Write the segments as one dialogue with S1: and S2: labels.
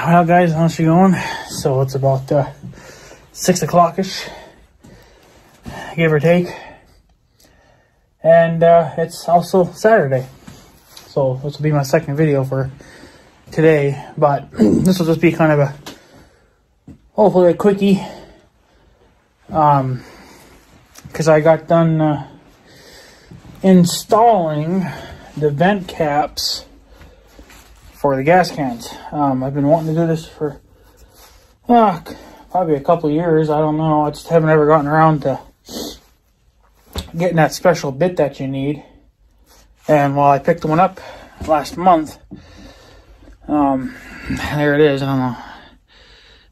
S1: Well, guys, how's it going? So it's about 6 o'clock-ish, give or take. And it's also Saturday. So this will be my second video for today. But this will just be kind of a, hopefully a quickie. Because I got done installing the vent caps for the gas cans. I've been wanting to do this for probably a couple of years. I don't know. I just haven't ever gotten around to getting that special bit that you need. And well, I picked one up last month. There it is. I don't know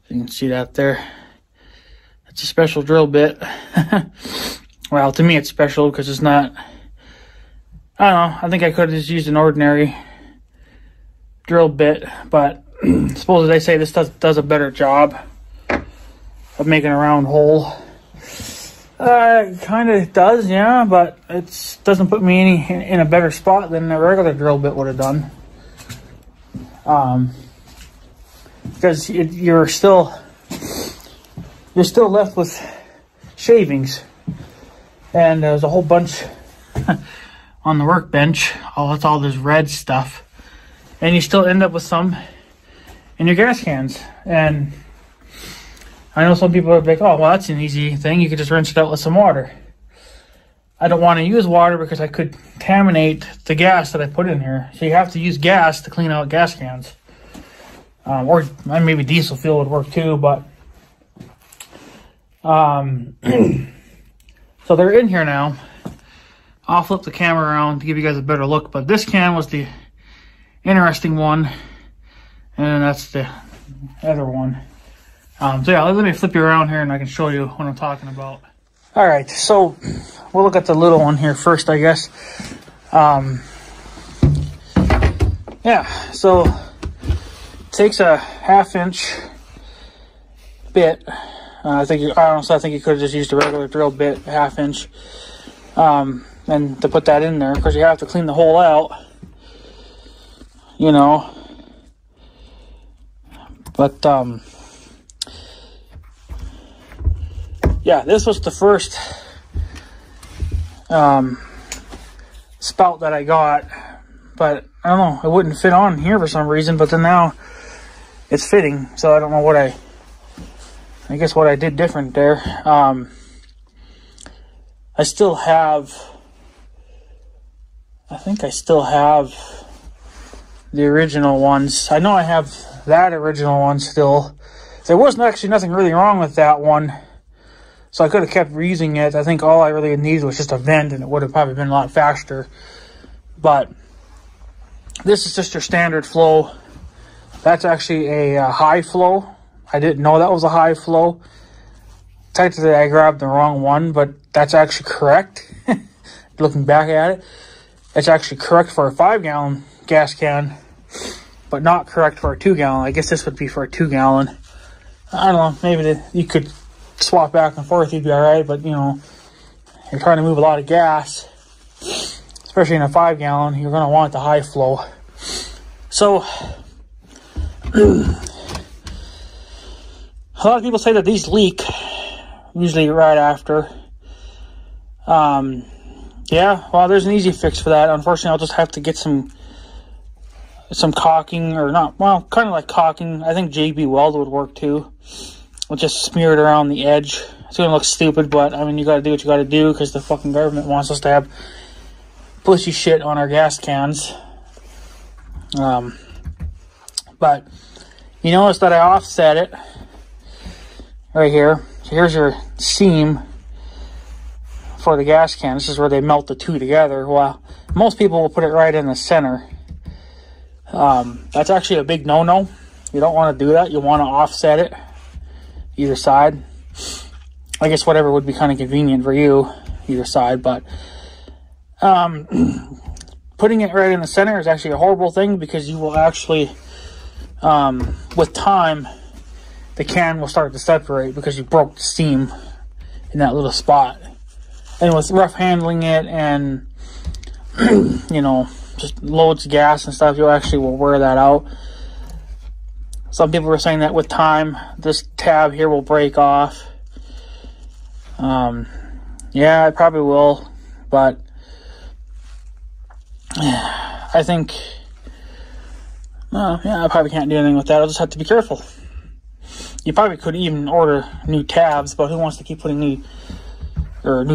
S1: if you can see that there. It's a special drill bit. Well, to me it's special because it's not, I don't know, I think I could have just used an ordinary drill bit, but suppose they say this does a better job of making a round hole. It kind of does, yeah, but it doesn't put me in a better spot than a regular drill bit would have done. Because you're still left with shavings, and there's a whole bunch on the workbench. That's all this red stuff. And you still end up with some in your gas cans. And I know some people are like, oh, well, that's an easy thing. You could just rinse it out with some water. I don't want to use water because I could contaminate the gas that I put in here. So you have to use gas to clean out gas cans. Or maybe diesel fuel would work too, but so they're in here now. I'll flip the camera around to give you guys a better look, but this can was the interesting one, and that's the other one. So yeah, let me flip you around here and I can show you what I'm talking about. All right, so we'll look at the little one here first, I guess. Yeah, so it takes a 1/2-inch bit. Honestly, I think you could have just used a regular drill bit, 1/2 inch, and to put that in there, because you have to clean the hole out, you know. But yeah, this was the first spout that I got, but I don't know, it wouldn't fit on here for some reason, but then now it's fitting, so I don't know what I guess what I did different there. I still have, I think I still have the original ones. I know I have that original one still. There wasn't actually nothing really wrong with that one, so I could have kept reusing it. I think all I really needed was just a vent, and it would have probably been a lot faster. But this is just your standard flow. That's actually a high flow. I didn't know that was a high flow. Technically, I grabbed the wrong one, but that's actually correct. Looking back at it, it's actually correct for a 5-gallon gas can, but not correct for a 2-gallon. I guess this would be for a 2-gallon. I don't know, maybe you could swap back and forth, you'd be alright, but you know, you're trying to move a lot of gas, especially in a 5-gallon, you're going to want the high flow. So a lot of people say that these leak usually right after. Yeah, well, there's an easy fix for that. Unfortunately, I'll just have to get some caulking, or not, well, kind of like caulking. I think JB Weld would work too. We'll just smear it around the edge. It's going to look stupid, but I mean, you got to do what you got to do because the fucking government wants us to have pussy shit on our gas cans. But you notice that I offset it right here. So here's your seam for the gas can. This is where they melt the two together. Well, most people will put it right in the center. That's actually a big no-no. You don't want to do that. You want to offset it either side. I guess whatever would be kind of convenient for you, either side. But putting it right in the center is actually a horrible thing, because you will actually, with time, the can will start to separate because you broke the seam in that little spot. And with rough handling it and, you know, just loads of gas and stuff, you actually will wear that out. Some people were saying that with time, this tab here will break off. Yeah, it probably will, but I think, yeah, I probably can't do anything with that. I'll just have to be careful. You probably could even order new tabs, but who wants to keep putting new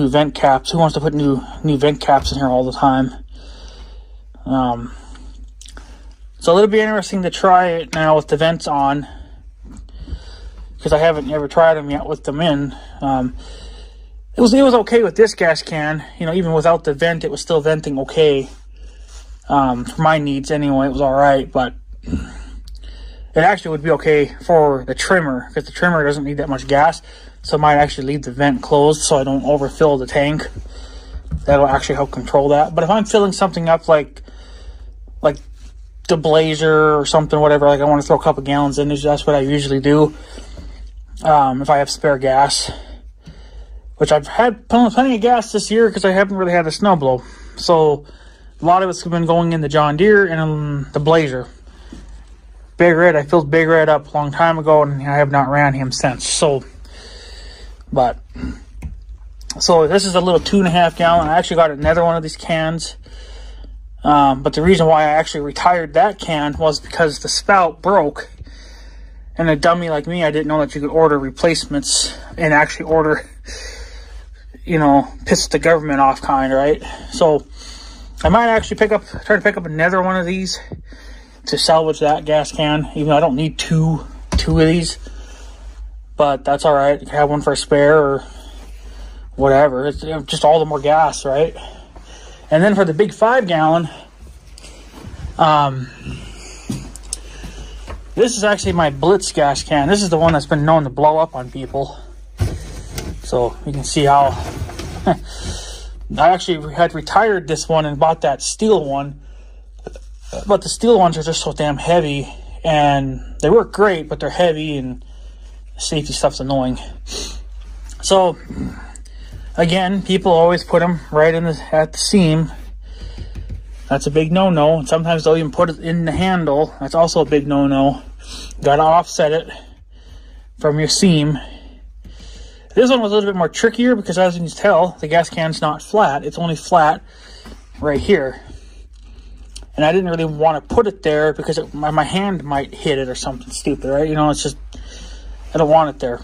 S1: vent caps? Who wants to put new vent caps in here all the time? So it'll be interesting to try it now with the vents on, because I haven't ever tried them yet with them in. It was okay with this gas can, you know, even without the vent, it was still venting okay. For my needs anyway, it was all right, but it actually would be okay for the trimmer, because the trimmer doesn't need that much gas, so I might actually leave the vent closed so I don't overfill the tank. That'll actually help control that. But if I'm filling something up like the Blazer or something, whatever, like I want to throw a couple gallons in, that's what I usually do. If I have spare gas, which I've had plenty of gas this year because I haven't really had a snow blow. So a lot of it's been going in the John Deere and the Blazer. Big Red, I filled Big Red up a long time ago, and I have not ran him since. So this is a little 2.5 gallon. I actually got another one of these cans. But the reason why I actually retired that can was because the spout broke. And a dummy like me, I didn't know that you could order replacements and actually order, you know, piss the government off kind, right? So I might actually try to pick up another one of these to salvage that gas can, even though I don't need two of these. But that's all right. You can have one for a spare or whatever. It's just all the more gas, right? And then for the big 5 gallon, this is actually my Blitz gas can. This is the one that's been known to blow up on people. So you can see how I actually had retired this one and bought that steel one. But the steel ones are just so damn heavy, and they work great, but they're heavy and the safety stuff's annoying. So again, people always put them right at the seam. That's a big no-no. And sometimes they'll even put it in the handle. That's also a big no-no. Gotta offset it from your seam. This one was a little bit more trickier because, as you can tell, the gas can's not flat. It's only flat right here. And I didn't really want to put it there because my hand might hit it or something stupid, right? You know, it's just, I don't want it there.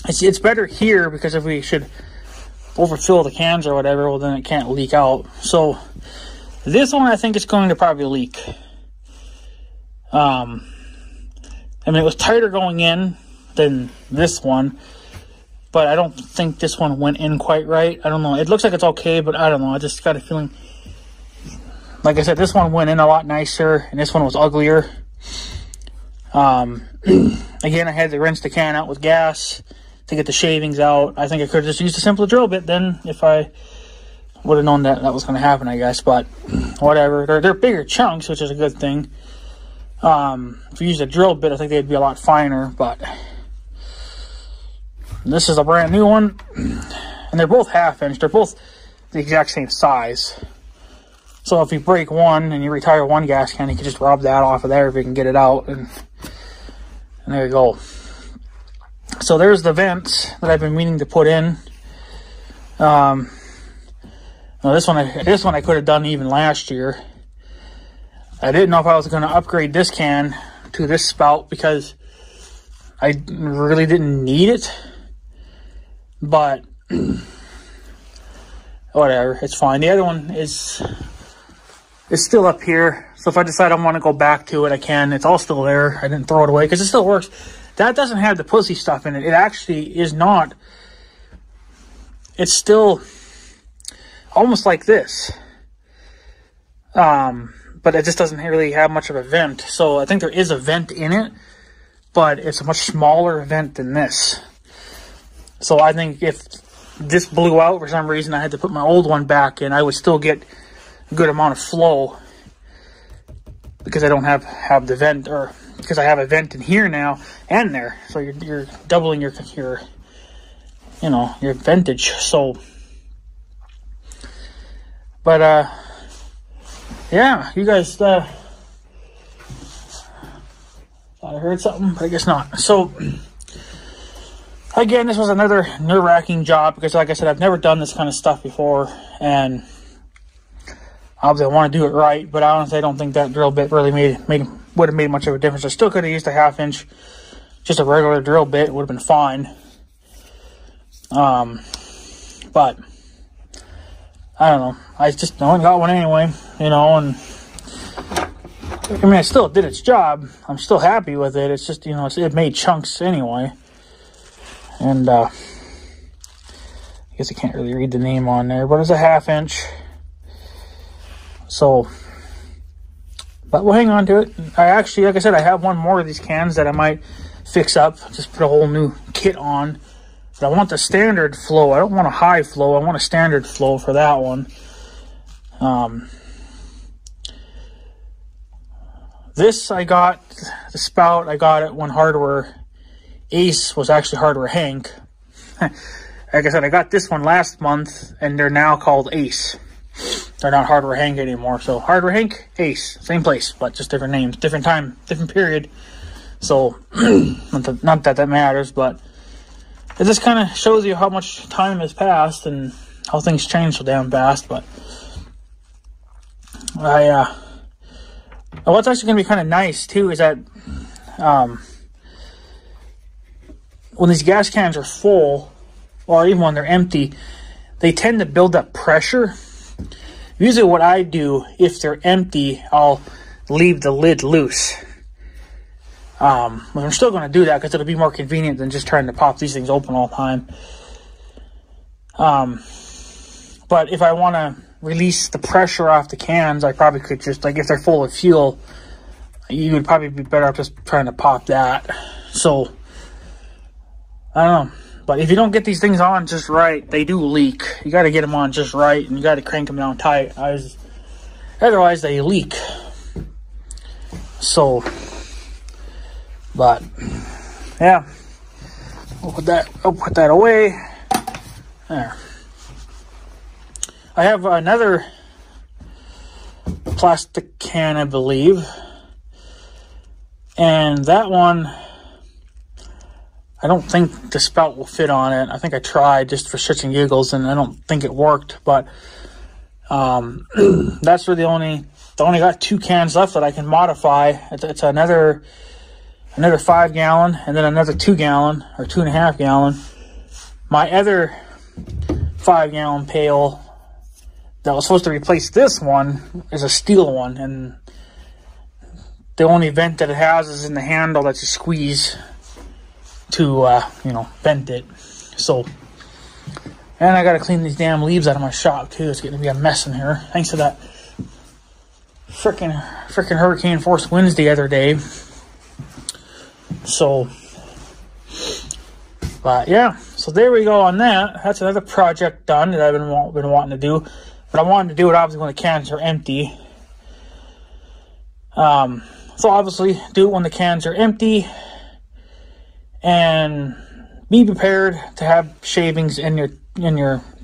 S1: It's better here because if we should overfill the cans or whatever, well, then it can't leak out. So this one, I think it's going to probably leak. I mean, it was tighter going in than this one, but I don't think this one went in quite right. I don't know. It looks like it's okay, but I don't know. I just got a feeling, like I said, this one went in a lot nicer, and this one was uglier. Again, I had to rinse the can out with gas to get the shavings out. I think I could have just used a simpler drill bit then if I would have known that was going to happen, I guess. But whatever. They're bigger chunks, which is a good thing. If you use a drill bit, I think they'd be a lot finer. But this is a brand new one. And they're both half-inch. They're both the exact same size. So if you break one and you retire one gas can, you can just rub that off of there if you can get it out. And there you go. So there's the vents that I've been meaning to put in. Now this one I could have done even last year. I didn't know if I was going to upgrade this can to this spout because I really didn't need it. But whatever, it's fine. The other one is still up here. So if I decide I want to go back to it, I can. It's all still there. I didn't throw it away because it still works. That doesn't have the pussy stuff in it. It actually is not. It's still almost like this. But it just doesn't really have much of a vent. So I think there is a vent in it, but it's a much smaller vent than this. So I think if this blew out for some reason, I had to put my old one back in, I would still get a good amount of flow because I don't have the vent, or because I have a vent in here now and there. So you're doubling your you know, your ventage. So, but yeah, you guys Thought I heard something, but I guess not. So, again, this was another nerve-wracking job because, like I said, I've never done this kind of stuff before, and obviously I want to do it right, but honestly, I don't think that drill bit really would have made much of a difference. I still could have used a 1/2 inch, just a regular drill bit. It would have been fine. But I don't know. I just only got one anyway, you know, and I mean, it still did its job. I'm still happy with it. It's just, you know, it made chunks anyway. And I guess I can't really read the name on there, but it's a 1/2 inch. So, but we'll hang on to it. I actually, like I said, I have one more of these cans that I might fix up, just put a whole new kit on. But I want the standard flow. I don't want a high flow. I want a standard flow for that one. This I got, the spout, I got it when Hardware Ace was actually Hardware Hank. Like I said, I got this one last month, and they're now called Ace. They're not Hardware Hank anymore. So Hardware Hank, Ace, same place, but just different names, different time, different period. So not that matters, but it just kind of shows you how much time has passed and how things change so damn fast. But what's actually going to be kind of nice too is that when these gas cans are full, or even when they're empty, they tend to build up pressure. Usually what I do, if they're empty, I'll leave the lid loose. But I'm still going to do that because it'll be more convenient than just trying to pop these things open all the time. But if I want to release the pressure off the cans, I probably could just, like if they're full of fuel, you would probably be better off just trying to pop that. So, I don't know. But if you don't get these things on just right, they do leak. You got to get them on just right, and you got to crank them down tight. Otherwise, they leak. So, but yeah, I'll put that away. There. I have another plastic can, I believe, and that one, I don't think the spout will fit on it. I think I tried just for shits and giggles, and I don't think it worked. But that's really I only got 2 cans left that I can modify. It's another 5 gallon, and then another 2 gallon or 2.5 gallon. My other 5 gallon pail that was supposed to replace this one is a steel one, and the only vent that it has is in the handle that you squeeze to, vent it. So, and I got to clean these damn leaves out of my shop too. It's getting to be a mess in here. Thanks to that freaking hurricane force winds the other day. So, but yeah, so there we go on that. That's another project done that I've been wanting to do. But I wanted to do it obviously when the cans are empty. So obviously do it when the cans are empty. And be prepared to have shavings in your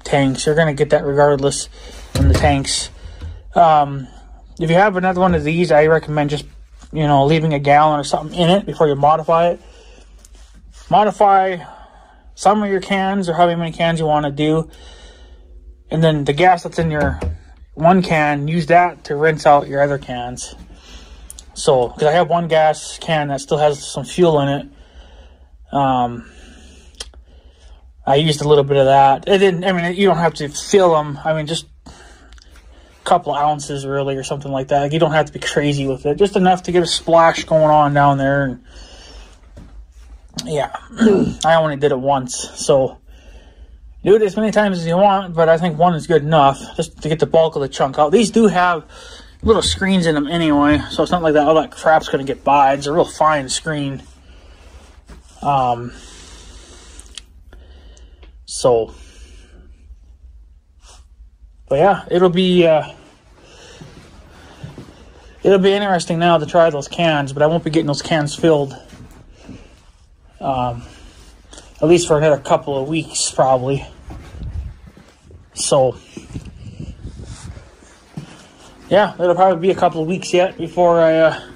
S1: tanks. You're going to get that regardless in the tanks. If you have another one of these, I recommend just, leaving a gallon or something in it before you modify it. Modify some of your cans or however many cans you want to do. And then the gas that's in your one can, use that to rinse out your other cans. So, because I have one gas can that still has some fuel in it. I used a little bit of that. You don't have to fill them. Just a couple of ounces really or something like that. Like, you don't have to be crazy with it. Just enough to get a splash going on down there. And yeah, I only did it once. So do it as many times as you want, but I think one is good enough just to get the bulk of the chunk out. These do have little screens in them anyway, so it's not like all that crap's going to get by. It's a real fine screen. But yeah, it'll be interesting now to try those cans, but I won't be getting those cans filled, at least for another couple of weeks probably. So yeah, it'll probably be a couple of weeks yet before I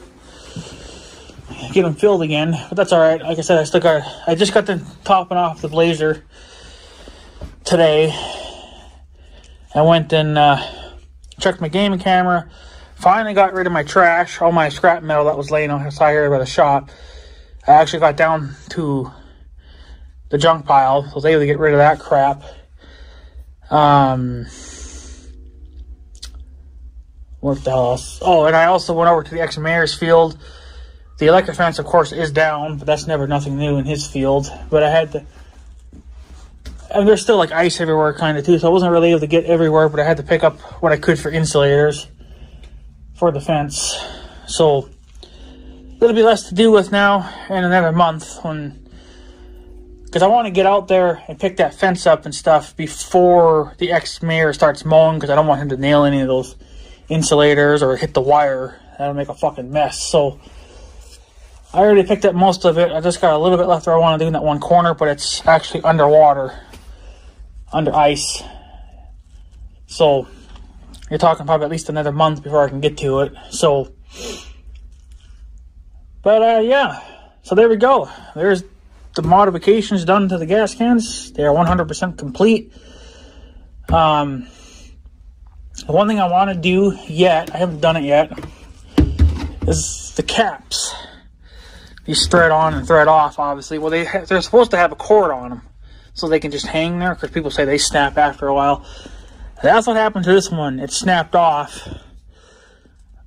S1: get them filled again. But that's all right. Like I said, I just got the topping off the Blazer today. I went and checked my gaming camera. Finally got rid of my trash, all my scrap metal that was laying outside here by the shop. I actually got down to the junk pile. I was able to get rid of that crap. What the hell else? Oh, and I also went over to the ex-mayor's field. The electric fence, of course, is down, but that's never nothing new in his field. But I had to... And there's still, like, ice everywhere, kind of, too, so I wasn't really able to get everywhere, but I had to pick up what I could for insulators for the fence. So, there'll be less to do with now in another month when... Because I want to get out there and pick that fence up and stuff before the ex-mayor starts mowing, because I don't want him to nail any of those insulators or hit the wire. That'll make a fucking mess. So I already picked up most of it. I just got a little bit left where I want to do in that one corner, but it's actually underwater, under ice. So you're talking probably at least another month before I can get to it. So, but yeah, so there we go. There's the modifications done to the gas cans. They are 100% complete. The one thing I want to do yet, I haven't done it yet, is the caps. These thread on and thread off, obviously. Well, they're supposed to have a cord on them, so they can just hang there, because people say they snap after a while. That's what happened to this one. It snapped off.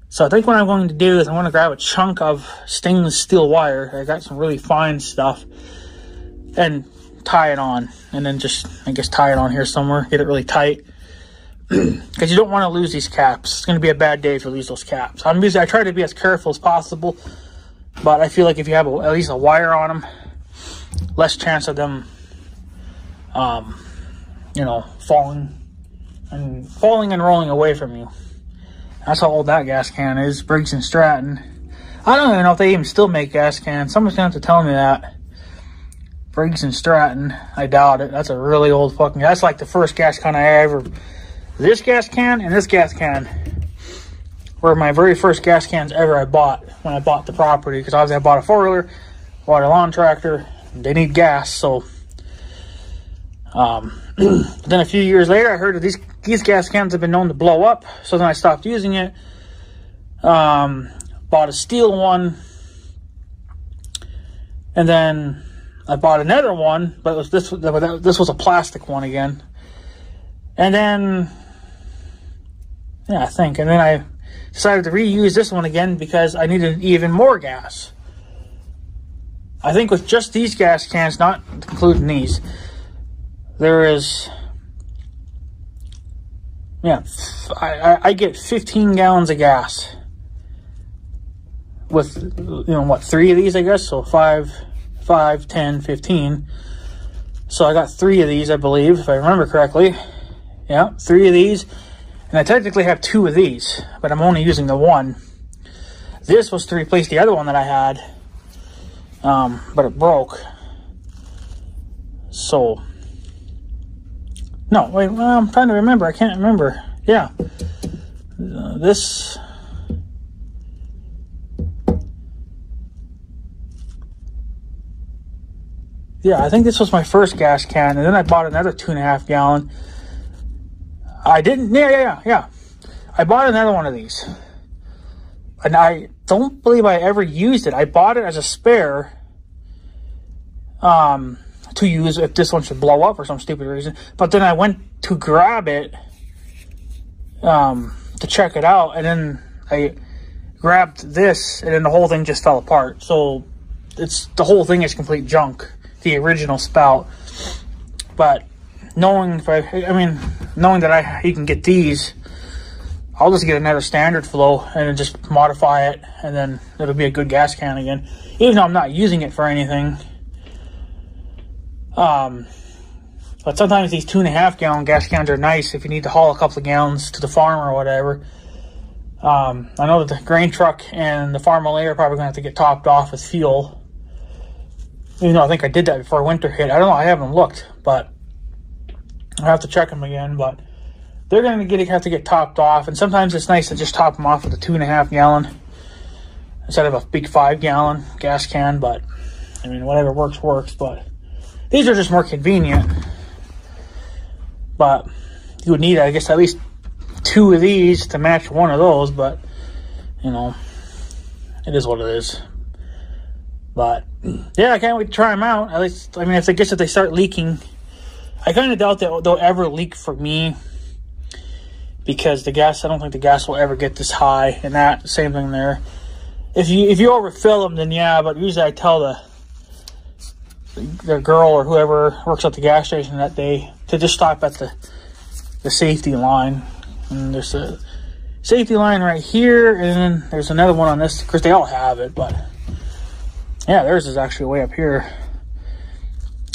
S1: So I think what I'm going to do is I'm going to grab a chunk of stainless steel wire. I got some really fine stuff. And tie it on. And then just, I guess, tie it on here somewhere. Get it really tight. Because you don't want to lose these caps. It's going to be a bad day if you lose those caps. I try to be as careful as possible, but I feel like if you have at least a wire on them, less chance of them, you know, falling and rolling away from you. That's how old that gas can is, Briggs & Stratton. I don't even know if they even still make gas cans. Someone's going to have to tell me that. Briggs & Stratton, I doubt it. That's a really old fucking... That's like the first gas can I ever... This gas can and this gas can were my very first gas cans ever I bought when I bought the property. Because obviously I bought a four-wheeler, bought a lawn tractor, and they need gas. So, then a few years later, I heard that these gas cans have been known to blow up. So then I stopped using it. Bought a steel one. And then I bought another one, but this was a plastic one again. And then... Yeah, I think. And then I decided to reuse this one again because I needed even more gas. I think with just these gas cans, not including these, there is... Yeah, I get 15 gallons of gas. With, you know, what, 3 of these, I guess? So 5, 10, 15. So I got 3 of these, I believe, if I remember correctly. Yeah, 3 of these. And I technically have 2 of these, but I'm only using the one. This was to replace the other one that I had, but it broke. So, no, wait, well, I'm trying to remember. I can't remember. Yeah, this. Yeah, I think this was my first gas can, and then I bought another 2.5 gallon. I didn't, yeah. I bought another one of these. And I don't believe I ever used it. I bought it as a spare to use if this one should blow up for some stupid reason. But then I went to grab it to check it out. And then I grabbed this and then the whole thing just fell apart. So the whole thing is complete junk. The original spout. But... knowing that you can get these, I'll just get another standard flow and then just modify it, and then it'll be a good gas can again. Even though I'm not using it for anything. But sometimes these 2.5 gallon gas cans are nice if you need to haul a couple of gallons to the farm or whatever. I know that the grain truck and the farm layer are probably going to have to get topped off with fuel. Even though I think I did that before winter hit. I don't know, I haven't looked, but I'll have to check them again, but they're going to have to get topped off, and sometimes it's nice to just top them off with a 2.5 gallon. instead of a big 5-gallon gas can. But I mean, whatever works. But these are just more convenient. But you would need, I guess, at least 2 of these to match one of those. But you know, it is what it is. But yeah, I can't wait to try them out. At least, I mean, if they start leaking, I kind of doubt that they'll ever leak for me, because I don't think the gas will ever get this high. And that same thing there. If you overfill them, then yeah. But usually I tell the girl or whoever works at the gas station that day to just stop at the safety line. And there's a safety line right here, and then there's another one on this. Of course, they all have it, but yeah, theirs is actually way up here.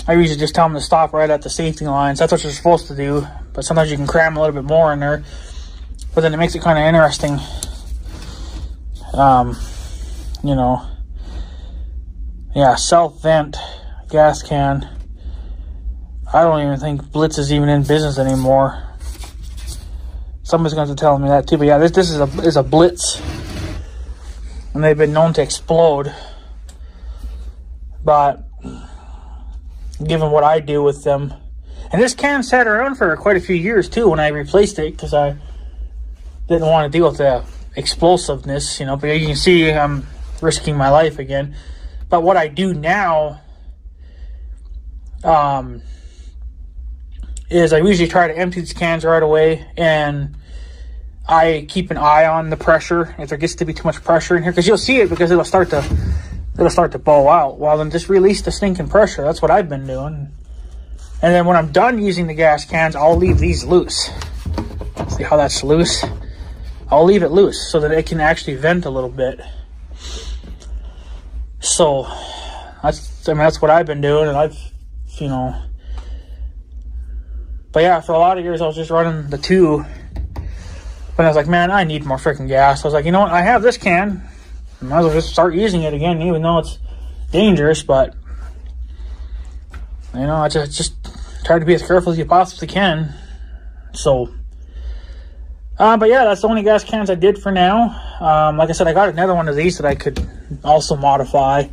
S1: I usually just tell them to stop right at the safety lines. That's what you're supposed to do. But sometimes you can cram a little bit more in there. But then it makes it kind of interesting. You know. Yeah, self-vent gas can. I don't even think Blitz is even in business anymore. Somebody's going to have to tell me that too. But yeah, this is a Blitz. And they've been known to explode. But given what I do with them, and this can sat around for quite a few years too when I replaced it, because I didn't want to deal with the explosiveness, you know. But you can see I'm risking my life again. But what I do now is I usually try to empty these cans right away, and I keep an eye on the pressure if there gets to be too much pressure in here, because you'll see it, because it'll start to bow out. Well, then just release the stinking pressure. That's what I've been doing. And then when I'm done using the gas cans, I'll leave these loose. See how that's loose? I'll leave it loose so that it can actually vent a little bit. So that's what I've been doing, and I've, you know. But yeah, for a lot of years I was just running the 2. But I was like, man, I need more freaking gas. I was like, you know what? I have this can. I might as well just start using it again, even though it's dangerous. But you know, I just try to be as careful as you possibly can. So, but yeah, that's the only gas cans I did for now. Like I said, I got another one of these that I could also modify,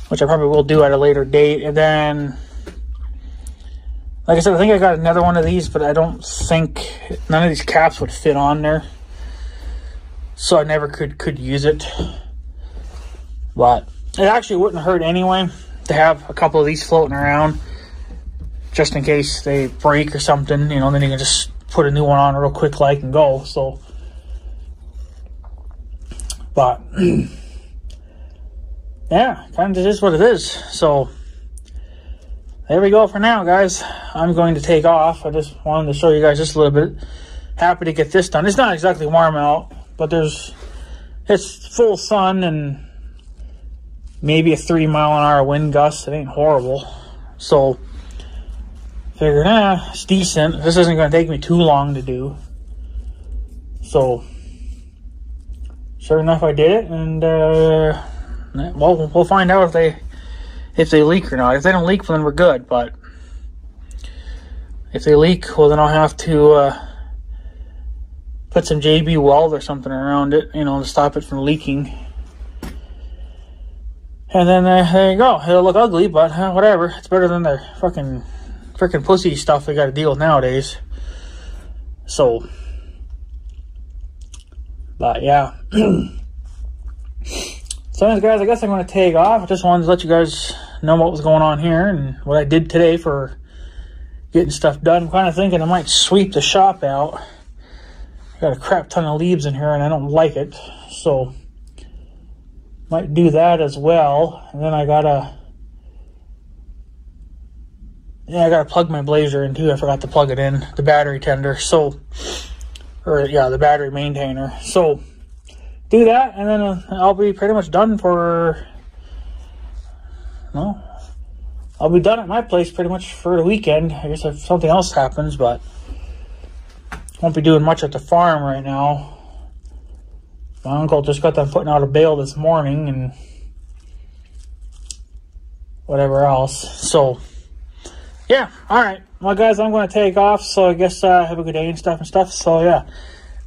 S1: which I probably will do at a later date. And then, like I said, I think I got another one of these, but I don't think none of these caps would fit on there, so I never could use it. But it actually wouldn't hurt anyway to have a couple of these floating around, just in case they break or something, you know. Then you can just put a new one on real quick like and go. So, but yeah, kind of just is what it is. So there we go for now, guys. I'm going to take off. I just wanted to show you guys just a little bit. Happy to get this done. It's not exactly warm out, but it's full sun and maybe a 3-mile-an-hour wind gust. It ain't horrible. So figured, it's decent. This isn't going to take me too long to do. So sure enough, I did it, and well, we'll find out if they leak or not. If they don't leak, then we're good. But if they leak, well, then I'll have to put some JB weld or something around it, you know, to stop it from leaking. And then there you go. It'll look ugly, but whatever. It's better than the freaking pussy stuff they got to deal with nowadays. So, but yeah. So anyways, guys, I guess I'm going to take off. I just wanted to let you guys know what was going on here and what I did today for getting stuff done. I'm kind of thinking I might sweep the shop out. I got a crap ton of leaves in here and I don't like it. So, might do that as well. And then I gotta plug my blazer in too. I forgot to plug it in, the battery tender. So, the battery maintainer. So, do that, and then I'll be pretty much done for, well, I'll be done at my place pretty much for the weekend. I guess if something else happens, but won't be doing much at the farm right now. My uncle just got done putting out a bale this morning and whatever else. So, yeah, all right. Well, guys, I'm going to take off, so I guess have a good day and stuff. So, yeah,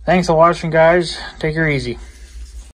S1: thanks for watching, guys. Take her easy.